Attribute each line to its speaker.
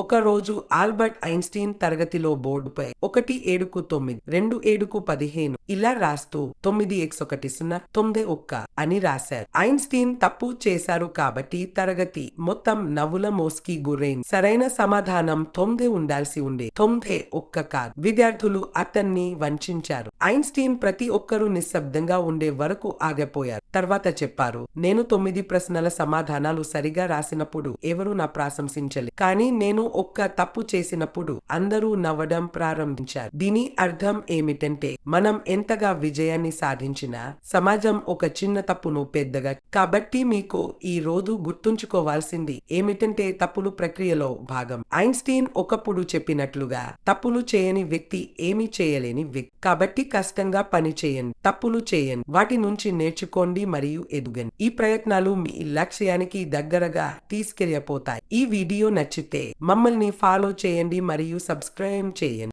Speaker 1: ఒకరోజు Albert Einstein తరగతిలో బోర్డుపై 1 7 9 2 7 15 ఇలా రాస్తూ 9x1 0 9 అని రాశారు. ఐన్స్టీన్ తప్పు చేశారు కాబట్టి తరగతి మొత్తం నవ్వుల మోస్కి గురైంది. సరైన సమాధానం 9 ఉండాల్సి ఉండే 9 కాదు. విద్యార్థులు అతన్ని వంచారు. ఐన్స్టీన్ ప్రతి ఒక్కరూ నిశ్శబ్దంగా ఉండే వరకు ఆగిపోయారు. తర్వాత చెప్పారు, నేను 9 ప్రశ్నల సమాధానాలు సరిగా రాసినప్పుడు ఎవరూ నా ప్రశంసించలేదు. కానీ నేను ఒక్క తప్పు చేసినప్పుడు అందరూ నవ్వడం ప్రారంభించారు. దీని అర్థం ఏమిటంటే మనం ఎంతగా విజయాన్ని సాధించినా సమాజం ఒక చిన్న తప్పును పెద్దగా. కాబట్టి మీకు ఈ రోజు గుర్తుంచుకోవాల్సింది ఏమిటంటే తప్పులు ప్రక్రియలో భాగం. ఐన్స్టీన్ ఒకప్పుడు చెప్పినట్లుగా తప్పులు చేయని వ్యక్తి ఏమీ చేయలేని వ్యక్తి. కాబట్టి కష్టంగా పని చేయండి, తప్పులు చేయండి, వాటి నుంచి నేర్చుకోండి మరియు ఎదగండి. ఈ ప్రయత్నాలు మీ లక్ష్యానికి దగ్గరగా తీసుకెళ్ళిపోతాయి. ఈ వీడియో నచ్చితే మమ్మల్ని ఫాలో చేయండి మరియు సబ్స్క్రైబ్ చేయండి.